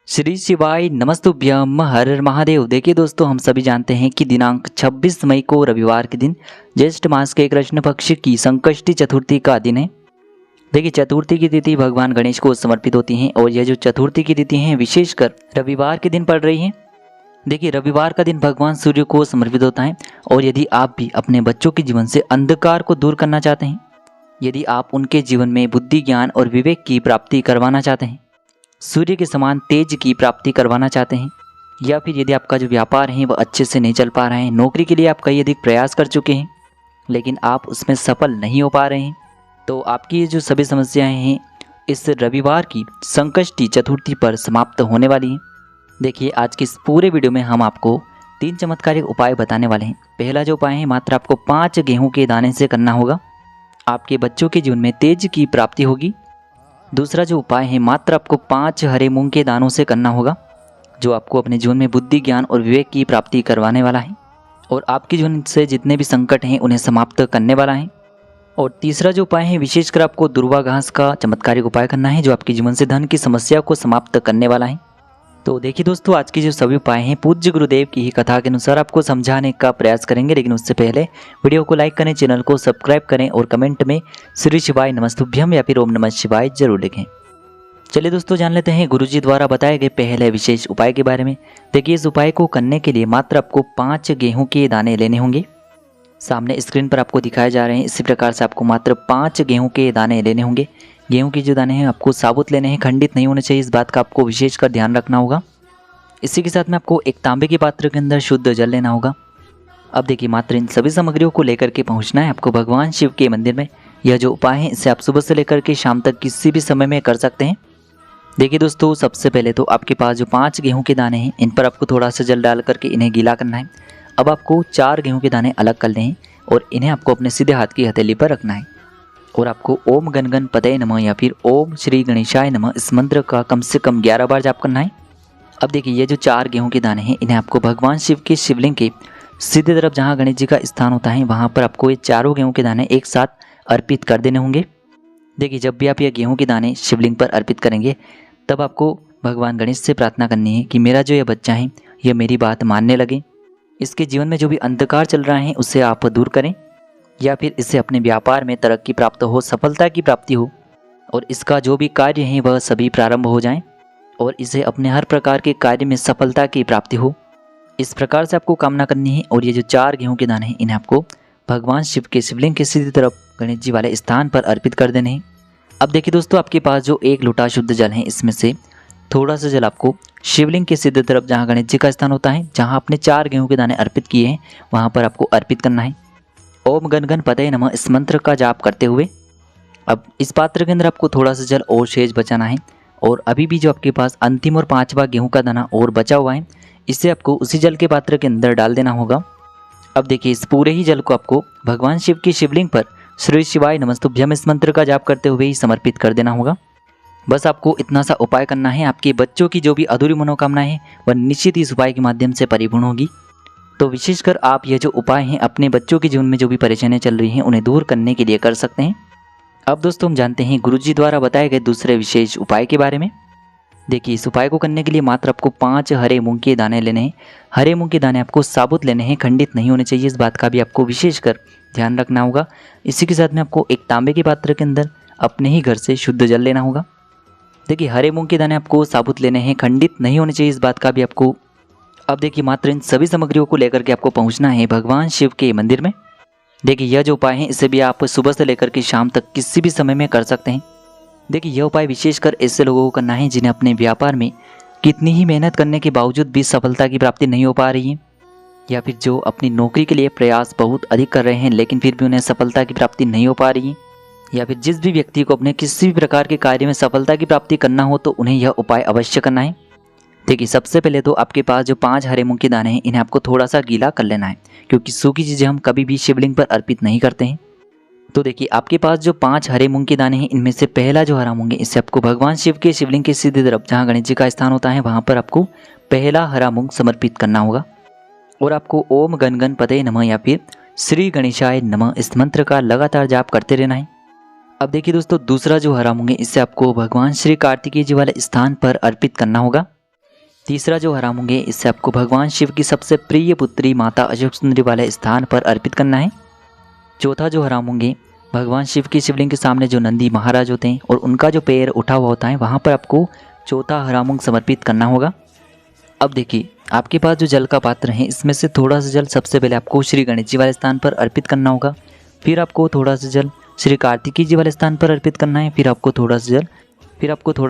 श्री शिवाय नमस्तुभ्यम हर हर महादेव। देखिए दोस्तों, हम सभी जानते हैं कि दिनांक 26 मई को रविवार के दिन ज्येष्ठ मास के कृष्ण पक्ष की संकष्टी चतुर्थी का दिन है। देखिए, चतुर्थी की तिथि भगवान गणेश को समर्पित होती हैं और यह जो चतुर्थी की तिथि है विशेषकर रविवार के दिन पड़ रही है। देखिए, रविवार का दिन भगवान सूर्य को समर्पित होता है और यदि आप भी अपने बच्चों के जीवन से अंधकार को दूर करना चाहते हैं, यदि आप उनके जीवन में बुद्धि, ज्ञान और विवेक की प्राप्ति करवाना चाहते हैं, सूर्य के समान तेज की प्राप्ति करवाना चाहते हैं, या फिर यदि आपका जो व्यापार है वह अच्छे से नहीं चल पा रहा है, नौकरी के लिए आप कई अधिक प्रयास कर चुके हैं लेकिन आप उसमें सफल नहीं हो पा रहे हैं, तो आपकी ये जो सभी समस्याएं हैं इस रविवार की संकष्टी चतुर्थी पर समाप्त होने वाली हैं। देखिए, आज की इस पूरे वीडियो में हम आपको 3 चमत्कारिक उपाय बताने वाले हैं। पहला जो उपाय है, मात्र आपको 5 गेहूं के दाने से करना होगा, आपके बच्चों के जीवन में तेज की प्राप्ति होगी। दूसरा जो उपाय है, मात्र आपको 5 हरे मूंग के दानों से करना होगा, जो आपको अपने जीवन में बुद्धि, ज्ञान और विवेक की प्राप्ति करवाने वाला है और आपके जीवन से जितने भी संकट हैं उन्हें समाप्त करने वाला है। और तीसरा जो उपाय है, विशेषकर आपको दुर्वा घास का चमत्कारिक उपाय करना है, जो आपके जीवन से धन की समस्या को समाप्त करने वाला है। तो देखिए दोस्तों, आज के जो सभी उपाय हैं पूज्य गुरुदेव की ही कथा के अनुसार आपको समझाने का प्रयास करेंगे, लेकिन उससे पहले वीडियो को लाइक करें, चैनल को सब्सक्राइब करें और कमेंट में श्री शिवाय नमस्तुभ्यम या फिर ओम नमः शिवाय जरूर लिखें। चलिए दोस्तों, जान लेते हैं गुरुजी द्वारा बताए गए पहले विशेष उपाय के बारे में। देखिए, इस उपाय को करने के लिए मात्र आपको 5 गेहूं के दाने लेने होंगे। सामने स्क्रीन पर आपको दिखाए जा रहे हैं, इसी प्रकार से आपको मात्र 5 गेहूं के दाने लेने होंगे। गेहूं के जो दाने हैं आपको साबुत लेने हैं, खंडित नहीं होने चाहिए, इस बात का आपको विशेषकर ध्यान रखना होगा। इसी के साथ में आपको एक तांबे के पात्र के अंदर शुद्ध जल लेना होगा। अब देखिए, मात्र इन सभी सामग्रियों को लेकर के पहुंचना है आपको भगवान शिव के मंदिर में। यह जो उपाय है इसे आप सुबह से लेकर के शाम तक किसी भी समय में कर सकते हैं। देखिए दोस्तों, सबसे पहले तो आपके पास जो 5 गेहूं के दाने हैं इन पर आपको थोड़ा सा जल डाल करके इन्हें गीला करना है। अब आपको 4 गेहूं के दाने अलग कर लें और इन्हें आपको अपने सीधे हाथ की हथेली पर रखना है और आपको ओम गण गणपतये नमः या फिर ओम श्री गणेशाय नमः इस मंत्र का कम से कम 11 बार जाप करना है। अब देखिए, ये जो 4 गेहूं के दाने हैं इन्हें आपको भगवान शिव के शिवलिंग के सीधे तरफ जहां गणेश जी का स्थान होता है वहां पर आपको ये चारों गेहूं के दाने एक साथ अर्पित कर देने होंगे। देखिए, जब भी आप ये गेहूं के दाने शिवलिंग पर अर्पित करेंगे तब आपको भगवान गणेश से प्रार्थना करनी है कि मेरा जो ये बच्चा है यह मेरी बात मानने लगे, इसके जीवन में जो भी अंधकार चल रहा है उसे आप दूर करें, या फिर इसे अपने व्यापार में तरक्की प्राप्त हो, सफलता की प्राप्ति हो और इसका जो भी कार्य है वह सभी प्रारंभ हो जाएं और इसे अपने हर प्रकार के कार्य में सफलता की प्राप्ति हो। इस प्रकार से आपको कामना करनी है और ये जो 4 गेहूं के दाने हैं इन्हें आपको भगवान शिव के शिवलिंग के सीधी तरफ गणेश जी वाले स्थान पर अर्पित कर देने हैं। अब देखिए दोस्तों, आपके पास जो 1 लोटा शुद्ध जल है इसमें से थोड़ा सा जल आपको शिवलिंग के सीधे तरफ जहाँ गणेश जी का स्थान होता है, जहाँ आपने 4 गेहूं के दाने अर्पित किए हैं वहाँ पर आपको अर्पित करना है। ओम गण गणपतये नमः इस मंत्र का जाप करते हुए अब इस पात्र के अंदर आपको थोड़ा सा जल और शेष बचाना है और अभी भी जो आपके पास अंतिम और 5वां गेहूं का दाना और बचा हुआ है इसे आपको उसी जल के पात्र के अंदर डाल देना होगा। अब देखिए, इस पूरे ही जल को आपको भगवान शिव की शिवलिंग पर श्री शिवाय नमस्तुभ्यम इस मंत्र का जाप करते हुए ही समर्पित कर देना होगा। बस आपको इतना सा उपाय करना है, आपके बच्चों की जो भी अधूरी मनोकामनाएं हैं वह निश्चित इस उपाय के माध्यम से परिपूर्ण होगी। तो विशेषकर आप ये जो उपाय हैं अपने बच्चों के जीवन में जो भी परेशानियां चल रही हैं उन्हें दूर करने के लिए कर सकते हैं। अब दोस्तों, हम जानते हैं गुरुजी द्वारा बताए गए दूसरे विशेष उपाय के बारे में। देखिए, इस उपाय को करने के लिए मात्र आपको 5 हरे मूंग के दाने लेने हैं। हरे मूंग के दाने आपको साबुत लेने हैं, खंडित नहीं होने चाहिए, इस बात का भी आपको विशेषकर ध्यान रखना होगा। इसी के साथ में आपको एक तांबे के पात्र के अंदर अपने ही घर से शुद्ध जल लेना होगा। देखिए, हरे मूंग के दाने आपको साबुत लेने हैं, खंडित नहीं होने चाहिए, इस बात का भी आपको। अब देखिए, मात्र इन सभी सामग्रियों को लेकर के आपको पहुँचना है भगवान शिव के मंदिर में। देखिए, यह जो उपाय है इसे भी आप सुबह से लेकर के शाम तक किसी भी समय में कर सकते हैं। देखिए, यह उपाय विशेषकर ऐसे लोगों को करना है जिन्हें अपने व्यापार में कितनी ही मेहनत करने के बावजूद भी सफलता की प्राप्ति नहीं हो पा रही है, या फिर जो अपनी नौकरी के लिए प्रयास बहुत अधिक कर रहे हैं लेकिन फिर भी उन्हें सफलता की प्राप्ति नहीं हो पा रही है, या फिर जिस भी व्यक्ति को अपने किसी भी प्रकार के कार्य में सफलता की प्राप्ति करना हो तो उन्हें यह उपाय अवश्य करना है। देखिए, सबसे पहले तो आपके पास जो 5 हरे मूंग के दाने हैं इन्हें आपको थोड़ा सा गीला कर लेना है, क्योंकि सूखी चीज़ें हम कभी भी शिवलिंग पर अर्पित नहीं करते हैं। तो देखिए, आपके पास जो 5 हरे मूंग के दाने हैं इनमें से पहला जो हरा मूंग है इसे आपको भगवान शिव के शिवलिंग के सीधी तरफ जहाँ गणेश जी का स्थान होता है वहाँ पर आपको पहला हरा मूंग समर्पित करना होगा और आपको ओम गण गणपतये नमः या फिर श्री गणेशाय नमः इस मंत्र का लगातार जाप करते रहना है। अब देखिए दोस्तों, दूसरा जो हरा मूंग है इसे आपको भगवान श्री कार्तिकेय जी वाले स्थान पर अर्पित करना होगा। तीसरा जो हराम होंगे इससे आपको भगवान शिव की सबसे प्रिय पुत्री माता अशोक सुंदरी वाले स्थान पर अर्पित करना है। चौथा जो हराम होंगे भगवान शिव की शिवलिंग के सामने जो नंदी महाराज होते हैं और उनका जो पैर उठा हुआ होता है वहाँ पर आपको चौथा हराम समर्पित करना होगा। अब देखिए आपके पास जो जल का पात्र है इसमें से थोड़ा सा जल सबसे पहले आपको श्री गणेश जी वाले स्थान पर अर्पित करना होगा। फिर आपको थोड़ा सा जल श्री कार्तिकी जी वाले स्थान पर अर्पित करना है। फिर आपको थोड़ा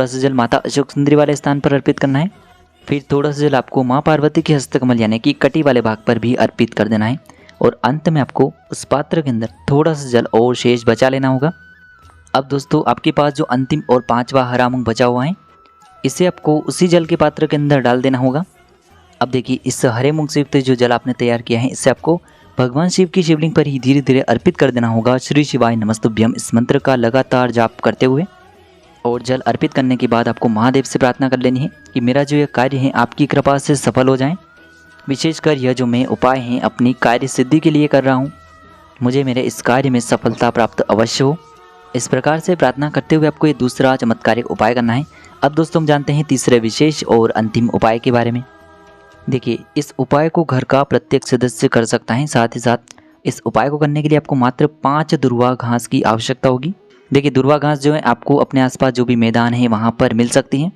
सा जल माता अशोक सुंदरी वाले स्थान पर अर्पित करना है। फिर थोड़ा सा जल आपको माँ पार्वती के हस्तकमल यानी कि कटी वाले भाग पर भी अर्पित कर देना है। और अंत में आपको उस पात्र के अंदर थोड़ा सा जल और शेष बचा लेना होगा। अब दोस्तों आपके पास जो अंतिम और पांचवा हराम बचा हुआ है इसे आपको उसी जल के पात्र के अंदर डाल देना होगा। अब देखिए इस हरे मूंग से युक्त जो जल आपने तैयार किया है इससे आपको भगवान शिव की शिवलिंग पर ही धीरे धीरे अर्पित कर देना होगा। श्री शिवाय नमस्तुभ्यम इस मंत्र का लगातार जाप करते हुए। और जल अर्पित करने के बाद आपको महादेव से प्रार्थना कर लेनी है कि मेरा जो यह कार्य है आपकी कृपा से सफल हो जाए। विशेषकर यह जो मैं उपाय हैं अपनी कार्य सिद्धि के लिए कर रहा हूँ, मुझे मेरे इस कार्य में सफलता प्राप्त अवश्य हो। इस प्रकार से प्रार्थना करते हुए आपको ये दूसरा चमत्कारिक उपाय करना है। अब दोस्तों हम जानते हैं तीसरे विशेष और अंतिम उपाय के बारे में। देखिए इस उपाय को घर का प्रत्येक सदस्य कर सकता है। साथ ही साथ इस उपाय को करने के लिए आपको मात्र 5 दुर्वा घास की आवश्यकता होगी। देखिए दुर्वा घास जो है आपको अपने आसपास जो भी मैदान है वहाँ पर मिल सकती हैं।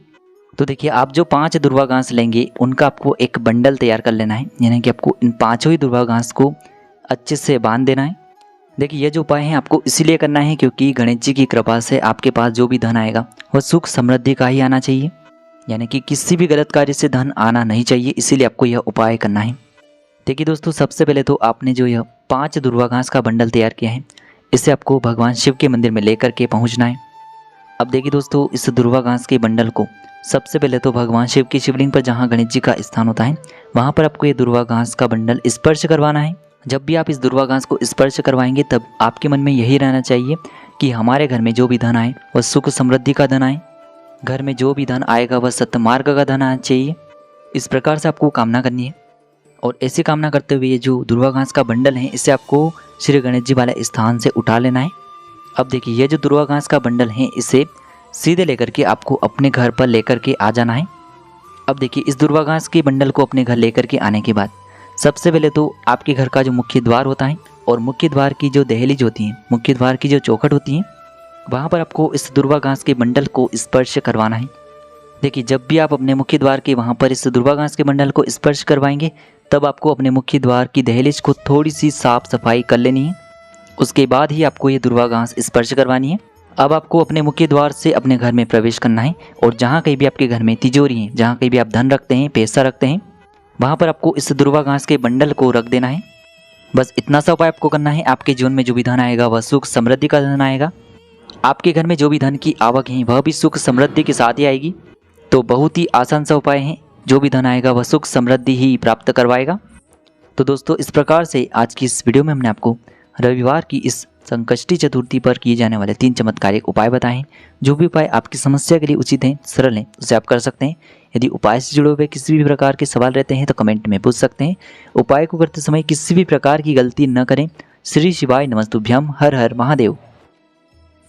तो देखिए आप जो 5 दुर्वा घास लेंगे उनका आपको एक बंडल तैयार कर लेना है, यानी कि आपको इन 5 ही दुर्वा घास को अच्छे से बांध देना है। देखिए ये जो उपाय है आपको इसीलिए करना है क्योंकि गणेश जी की कृपा से आपके पास जो भी धन आएगा वह सुख समृद्धि का ही आना चाहिए, यानी कि किसी भी गलत कार्य से धन आना नहीं चाहिए। इसीलिए आपको यह उपाय करना है। देखिए दोस्तों सबसे पहले तो आपने जो यह 5 दुर्वा घास का बंडल तैयार किया है इसे आपको भगवान शिव के मंदिर में लेकर के पहुंचना है। अब देखिए दोस्तों इस दुर्वा घास के बंडल को सबसे पहले तो भगवान शिव की शिवलिंग पर जहाँ गणेश जी का स्थान होता है वहाँ पर आपको ये दुर्वा घास का बंडल स्पर्श करवाना है। जब भी आप इस दुर्वा घास को स्पर्श करवाएंगे तब आपके मन में यही रहना चाहिए कि हमारे घर में जो भी धन आए वह सुख समृद्धि का धन आए, घर में जो भी धन आएगा वह सत्यमार्ग का धन आना चाहिए। इस प्रकार से आपको कामना करनी है। और ऐसी कामना करते हुए ये जो दुर्वा घास का बंडल है इसे आपको श्री गणेश जी वाले स्थान से उठा लेना है। अब देखिए ये जो दुर्वा घास का बंडल है इसे सीधे लेकर के आपको अपने घर पर लेकर के आ जाना है। अब देखिए इस दुर्वा घास के बंडल को अपने घर लेकर के आने के बाद सबसे पहले तो आपके घर का जो मुख्य द्वार होता है और मुख्य द्वार की जो दहलीज होती है, मुख्य द्वार की जो चौखट होती है, वहाँ पर आपको इस दुर्वा घास के बंडल को स्पर्श करवाना है। देखिए जब भी आप अपने मुख्य द्वार के वहाँ पर इस दुर्वा घास के बंडल को स्पर्श करवाएंगे तब आपको अपने मुख्य द्वार की दहलीज को थोड़ी सी साफ सफाई कर लेनी है। उसके बाद ही आपको ये दुर्वा घास स्पर्श करवानी है। अब आपको अपने मुख्य द्वार से अपने घर में प्रवेश करना है और जहाँ कहीं भी आपके घर में तिजोरी है, जहाँ कहीं भी आप धन रखते हैं, पैसा रखते हैं, वहाँ पर आपको इस दुर्वा घास के बंडल को रख देना है। बस इतना सा उपाय आपको करना है। आपके जीवन में जो भी धन आएगा वह सुख समृद्धि का धन आएगा। आपके घर में जो भी धन की आवक है वह भी सुख समृद्धि के साथ ही आएगी। तो बहुत ही आसान सा उपाय है, जो भी धन आएगा वह सुख समृद्धि ही प्राप्त करवाएगा। तो दोस्तों इस प्रकार से आज की इस वीडियो में हमने आपको रविवार की इस संकष्टी चतुर्थी पर किए जाने वाले 3 चमत्कारिक उपाय बताए हैं। जो भी उपाय आपकी समस्या के लिए उचित हैं, सरल हैं, उसे आप कर सकते हैं। यदि उपाय से जुड़े हुए किसी भी प्रकार के सवाल रहते हैं तो कमेंट में पूछ सकते हैं। उपाय को करते समय किसी भी प्रकार की गलती न करें। श्री शिवाय नमस्तुभ्यम। हर हर महादेव।